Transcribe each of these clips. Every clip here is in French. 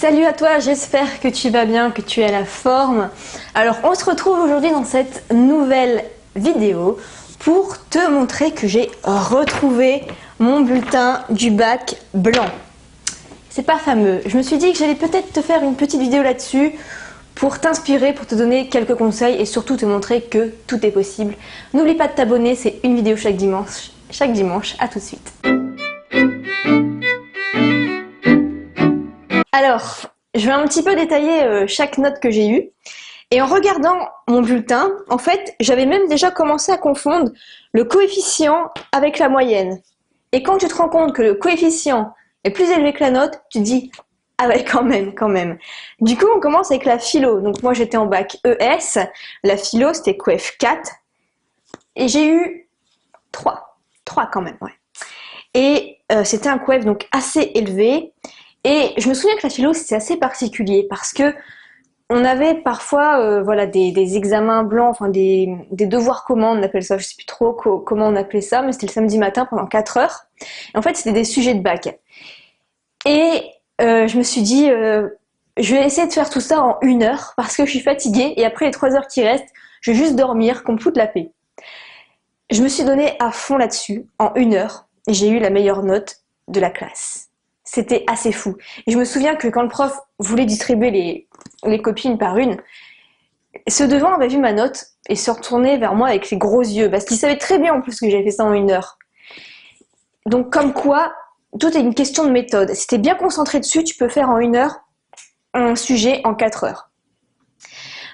Salut à toi, j'espère que tu vas bien, que tu es à la forme. Alors on se retrouve aujourd'hui dans cette nouvelle vidéo pour te montrer que j'ai retrouvé mon bulletin du bac blanc. C'est pas fameux, je me suis dit que j'allais peut-être te faire une petite vidéo là-dessus pour t'inspirer, pour te donner quelques conseils et surtout te montrer que tout est possible. N'oublie pas de t'abonner, c'est une vidéo chaque dimanche. À tout de suite. Alors, je vais un petit peu détailler chaque note que j'ai eue. Et en regardant mon bulletin, en fait, j'avais même déjà commencé à confondre le coefficient avec la moyenne. Et quand tu te rends compte que le coefficient est plus élevé que la note, tu te dis « Ah ouais, quand même ». Du coup, on commence avec la philo. Donc moi, j'étais en bac ES. La philo, c'était coef 4. Et j'ai eu 3. 3 quand même, ouais. Et c'était un coef donc assez élevé. Et je me souviens que la philo, c'était assez particulier parce que on avait parfois voilà, des examens blancs, enfin des devoirs communs, on appelle ça, je sais plus trop comment on appelait ça, mais c'était le samedi matin pendant 4 heures. Et en fait, c'était des sujets de bac. Et je me suis dit, je vais essayer de faire tout ça en 1 heure parce que je suis fatiguée et après les 3 heures qui restent, je vais juste dormir, qu'on me foute la paix. Je me suis donnée à fond là-dessus en 1 heure et j'ai eu la meilleure note de la classe. C'était assez fou. Et je me souviens que quand le prof voulait distribuer les copies une par une, ceux devant avaient vu ma note et se retournaient vers moi avec les gros yeux, parce qu'ils savaient très bien en plus que j'avais fait ça en 1 heure. Donc comme quoi, tout est une question de méthode. Si tu es bien concentré dessus, tu peux faire en 1 heure un sujet en 4 heures.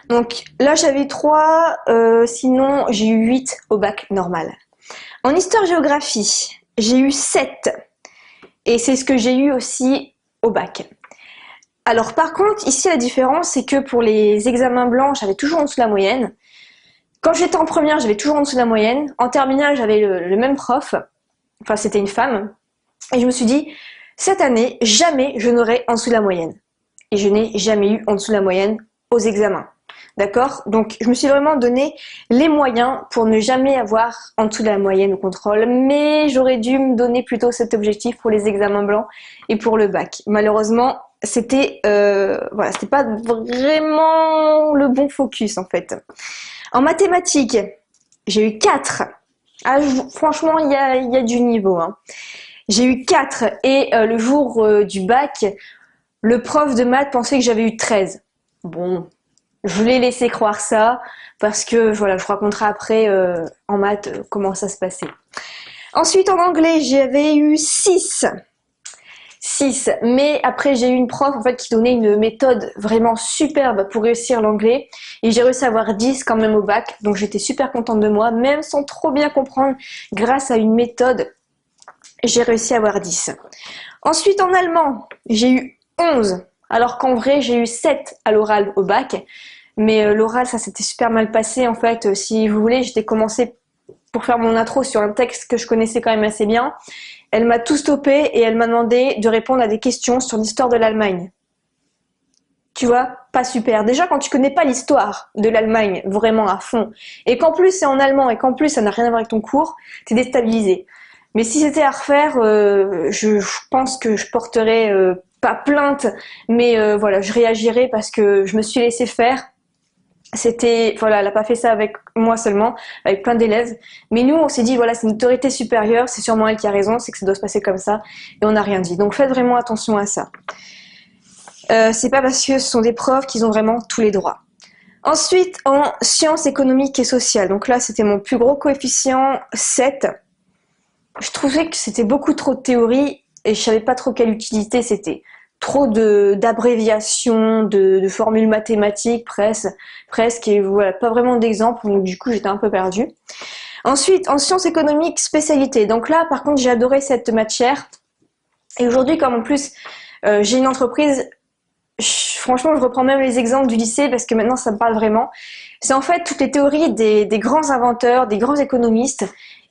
Donc là j'avais 3, sinon j'ai eu 8 au bac normal. En histoire-géographie, j'ai eu 7. Et c'est ce que j'ai eu aussi au bac. Alors par contre, ici la différence, c'est que pour les examens blancs, j'avais toujours en dessous de la moyenne. Quand j'étais en première, j'avais toujours en dessous de la moyenne. En terminale, j'avais le même prof. Enfin, c'était une femme. Et je me suis dit, cette année, jamais je n'aurai en dessous de la moyenne. Et je n'ai jamais eu en dessous de la moyenne aux examens. D'accord? Donc, je me suis vraiment donné les moyens pour ne jamais avoir en dessous de la moyenne au contrôle. Mais j'aurais dû me donner plutôt cet objectif pour les examens blancs et pour le bac. Malheureusement, c'était voilà, c'était pas vraiment le bon focus en fait. En mathématiques, j'ai eu 4. Ah, franchement, il y a du niveau. Hein. J'ai eu 4 et le jour du bac, le prof de maths pensait que j'avais eu 13. Bon, je l'ai laissé croire ça parce que voilà, je raconterai après en maths comment ça se passait. Ensuite, en anglais, j'avais eu 6. 6. Mais après, j'ai eu une prof en fait qui donnait une méthode vraiment superbe pour réussir l'anglais. Et j'ai réussi à avoir 10 quand même au bac. Donc j'étais super contente de moi, même sans trop bien comprendre. Grâce à une méthode, j'ai réussi à avoir 10. Ensuite, en allemand, j'ai eu 11. Alors qu'en vrai, j'ai eu 7 à l'oral au bac. Mais l'oral, ça s'était super mal passé. En fait, si vous voulez, j'étais commencé pour faire mon intro sur un texte que je connaissais quand même assez bien. Elle m'a tout stoppé et elle m'a demandé de répondre à des questions sur l'histoire de l'Allemagne. Tu vois, pas super. Déjà, quand tu connais pas l'histoire de l'Allemagne vraiment à fond, et qu'en plus c'est en allemand et qu'en plus ça n'a rien à voir avec ton cours, t'es déstabilisé. Mais si c'était à refaire, je pense que je porterais pas plainte, mais voilà, je réagirais parce que je me suis laissé faire. C'était, voilà, elle n'a pas fait ça avec moi seulement, avec plein d'élèves. Mais nous, on s'est dit, voilà, c'est une autorité supérieure, c'est sûrement elle qui a raison, c'est que ça doit se passer comme ça, et on n'a rien dit. Donc faites vraiment attention à ça. C'est pas parce que ce sont des profs qu'ils ont vraiment tous les droits. Ensuite, en sciences économiques et sociales, donc là, c'était mon plus gros coefficient, 7. Je trouvais que c'était beaucoup trop de théorie, et je savais pas trop quelle utilité c'était. Trop d'abréviations, de formules mathématiques presque, et voilà, pas vraiment d'exemples, donc du coup j'étais un peu perdue. Ensuite, en sciences économiques, spécialité. Donc là, par contre, j'ai adoré cette matière. Et aujourd'hui, comme en plus, j'ai une entreprise, franchement, je reprends même les exemples du lycée parce que maintenant, ça me parle vraiment. C'est en fait toutes les théories des grands inventeurs, des grands économistes.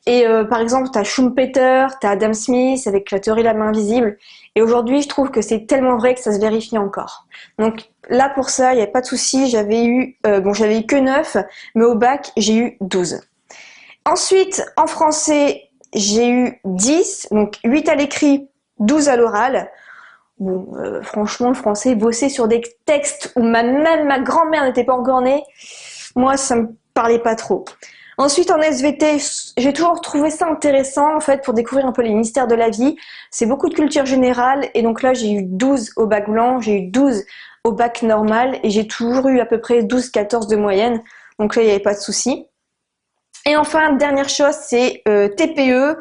Et par exemple, tu as Schumpeter, tu as Adam Smith avec la théorie de la main invisible. Et aujourd'hui, je trouve que c'est tellement vrai que ça se vérifie encore. Donc là, pour ça, il n'y a pas de souci. J'avais eu que 9, mais au bac, j'ai eu 12. Ensuite, en français, j'ai eu 10, donc 8 à l'écrit, 12 à l'oral. Bon, franchement, le français, bosser sur des textes où même ma grand-mère n'était pas encore née, moi, ça me parlait pas trop. Ensuite, en SVT, j'ai toujours trouvé ça intéressant, en fait, pour découvrir un peu les mystères de la vie. C'est beaucoup de culture générale, et donc là, j'ai eu 12 au bac blanc, j'ai eu 12 au bac normal, et j'ai toujours eu à peu près 12-14 de moyenne. Donc là, il n'y avait pas de souci. Et enfin, dernière chose, c'est TPE.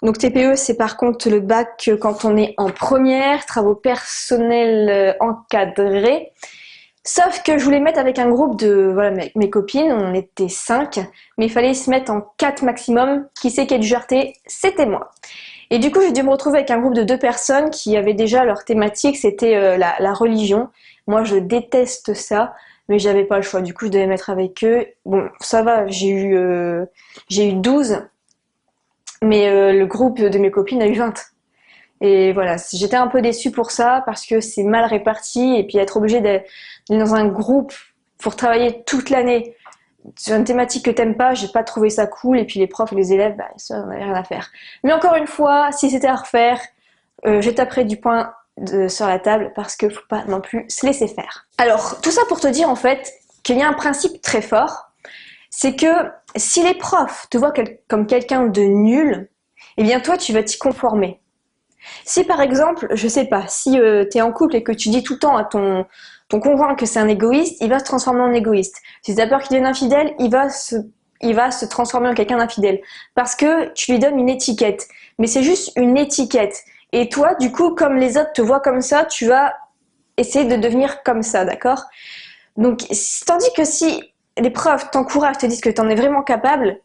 Donc TPE, c'est par contre le bac quand on est en première, travaux personnels encadrés. Sauf que je voulais mettre avec un groupe de voilà, mes copines, on était 5, mais il fallait se mettre en 4 maximum. Qui c'est qui a dû jarter? C'était moi. Et du coup, j'ai dû me retrouver avec un groupe de 2 personnes qui avaient déjà leur thématique, c'était la religion. Moi, je déteste ça, mais j'avais pas le choix. Du coup, je devais mettre avec eux. Bon, ça va, j'ai eu 12, mais le groupe de mes copines a eu 20. Et voilà, j'étais un peu déçue pour ça parce que c'est mal réparti et puis être obligé d'être dans un groupe pour travailler toute l'année sur une thématique que t'aimes pas, j'ai pas trouvé ça cool et puis les profs et les élèves, bah, ça, on avait rien à faire. Mais encore une fois, si c'était à refaire, je taperais du poing sur la table parce que faut pas non plus se laisser faire. Alors, tout ça pour te dire en fait qu'il y a un principe très fort, c'est que si les profs te voient comme quelqu'un de nul, eh bien toi tu vas t'y conformer. Si par exemple, je sais pas, si tu es en couple et que tu dis tout le temps à ton conjoint que c'est un égoïste, il va se transformer en égoïste. Si tu as peur qu'il devienne infidèle, il va se transformer en quelqu'un d'infidèle. Parce que tu lui donnes une étiquette. Mais c'est juste une étiquette. Et toi, du coup, comme les autres te voient comme ça, tu vas essayer de devenir comme ça, d'accord? Donc, tandis que si les profs t'encouragent, te disent que tu en es vraiment capable,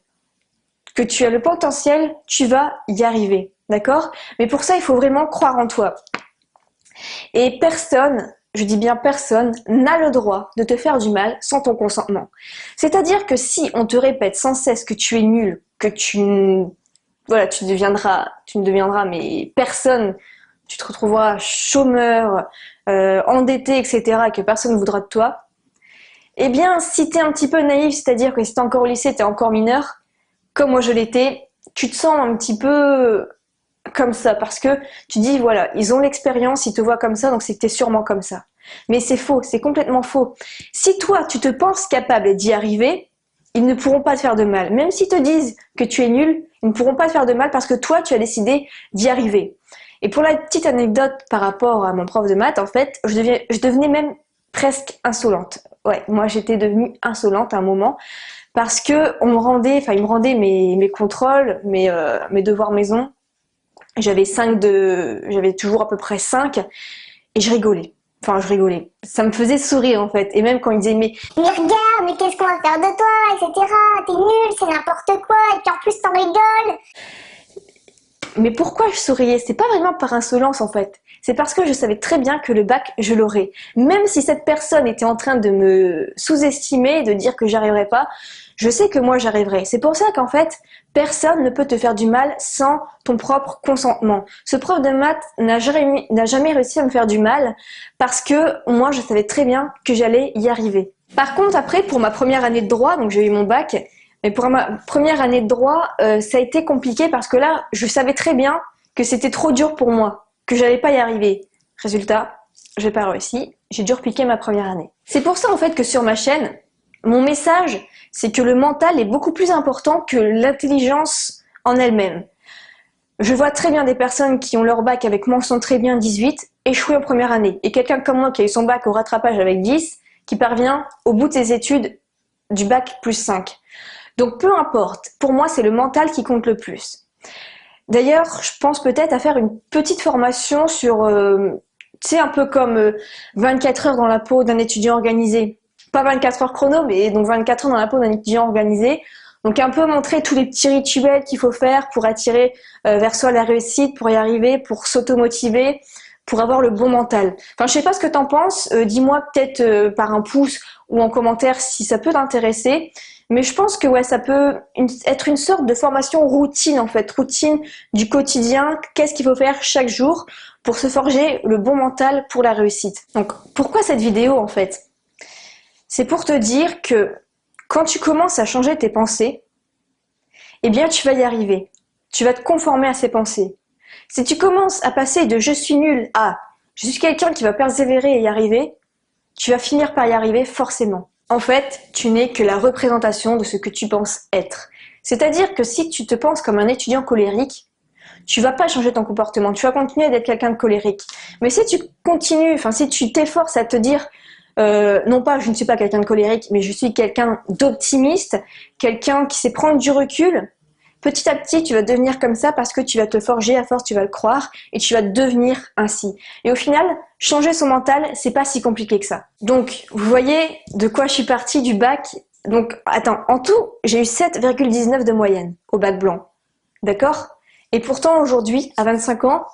que tu as le potentiel, tu vas y arriver. D'accord? Mais pour ça, il faut vraiment croire en toi. Et personne, je dis bien personne, n'a le droit de te faire du mal sans ton consentement. C'est-à-dire que si on te répète sans cesse que tu es nul, que voilà, tu ne deviendras, mais personne, tu te retrouveras chômeur, endetté, etc., et que personne ne voudra de toi, eh bien, si tu es un petit peu naïf, c'est-à-dire que si tu es encore au lycée, tu es encore mineur, comme moi je l'étais, tu te sens un petit peu comme ça parce que tu dis voilà, ils ont l'expérience, ils te voient comme ça, donc c'est que t'es sûrement comme ça. Mais c'est faux, c'est complètement faux. Si toi tu te penses capable d'y arriver, ils ne pourront pas te faire de mal. Même s'ils te disent que tu es nul, ils ne pourront pas te faire de mal parce que toi tu as décidé d'y arriver. Et pour la petite anecdote par rapport à mon prof de maths, en fait, je devenais même presque insolente. Ouais, moi j'étais devenue insolente à un moment parce que il me rendait mes contrôles, mes devoirs maison. J'avais toujours à peu près 5 et je rigolais. Enfin, je rigolais. Ça me faisait sourire en fait. Et même quand ils disaient mais regarde, mais qu'est-ce qu'on va faire de toi, etc. T'es nul, c'est n'importe quoi. Et puis en plus t'en rigoles. Mais pourquoi je souriais? C'est pas vraiment par insolence en fait. C'est parce que je savais très bien que le bac, je l'aurais. Même si cette personne était en train de me sous-estimer, de dire que j'arriverais pas, je sais que moi j'arriverai. C'est pour ça qu'en fait, personne ne peut te faire du mal sans ton propre consentement. Ce prof de maths n'a jamais réussi à me faire du mal parce que moi je savais très bien que j'allais y arriver. Par contre après, pour ma première année de droit, donc j'ai eu mon bac, mais pour ma première année de droit, ça a été compliqué parce que là, je savais très bien que c'était trop dur pour moi, que j'allais pas y arriver. Résultat, j'ai pas réussi, j'ai dû repiquer ma première année. C'est pour ça en fait que sur ma chaîne, mon message, c'est que le mental est beaucoup plus important que l'intelligence en elle-même. Je vois très bien des personnes qui ont leur bac avec mention très bien 18, échouer en première année. Et quelqu'un comme moi qui a eu son bac au rattrapage avec 10, qui parvient au bout de ses études du bac plus 5. Donc peu importe, pour moi c'est le mental qui compte le plus. D'ailleurs, je pense peut-être à faire une petite formation sur, tu sais, un peu comme 24 heures dans la peau d'un étudiant organisé. Pas 24 heures chrono, mais donc 24 heures dans la peau d'un étudiant organisé. Donc un peu montrer tous les petits rituels qu'il faut faire pour attirer vers soi la réussite, pour y arriver, pour s'automotiver, pour avoir le bon mental. Enfin, je sais pas ce que t'en penses, dis-moi peut-être par un pouce ou en commentaire si ça peut t'intéresser. Mais je pense que ouais, ça peut être une sorte de formation routine en fait, routine du quotidien, qu'est-ce qu'il faut faire chaque jour pour se forger le bon mental pour la réussite. Donc pourquoi cette vidéo en fait? C'est pour te dire que quand tu commences à changer tes pensées, eh bien tu vas y arriver. Tu vas te conformer à ces pensées. Si tu commences à passer de je suis nul à Je suis quelqu'un qui va persévérer et y arriver. Tu vas finir par y arriver forcément. En fait, tu n'es que la représentation de ce que tu penses être. C'est-à-dire que si tu te penses comme un étudiant colérique, tu vas pas changer ton comportement, tu vas continuer d'être quelqu'un de colérique. Mais si tu continues, si tu t'efforces à te dire, non pas je ne suis pas quelqu'un de colérique, mais je suis quelqu'un d'optimiste, quelqu'un qui sait prendre du recul, petit à petit tu vas devenir comme ça parce que tu vas te forger, à force tu vas le croire et tu vas devenir ainsi. Et au final, changer son mental, c'est pas si compliqué que ça. Donc, vous voyez de quoi je suis partie du bac. Donc, attends, en tout, j'ai eu 7,19 de moyenne au bac blanc. D'accord? Et pourtant, aujourd'hui, à 25 ans,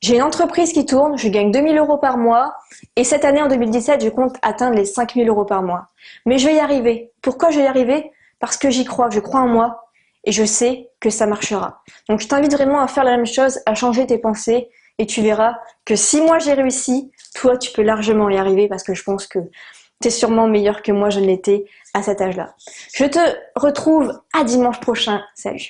j'ai une entreprise qui tourne, je gagne 2 000 € par mois, et cette année, en 2017, je compte atteindre les 5 000 € par mois. Mais je vais y arriver. Pourquoi je vais y arriver? Parce que j'y crois, je crois en moi, et je sais que ça marchera. Donc, je t'invite vraiment à faire la même chose, à changer tes pensées, et tu verras que si moi j'ai réussi, toi, tu peux largement y arriver, parce que je pense que tu es sûrement meilleur que moi, je ne l'étais à cet âge-là. Je te retrouve à dimanche prochain. Salut!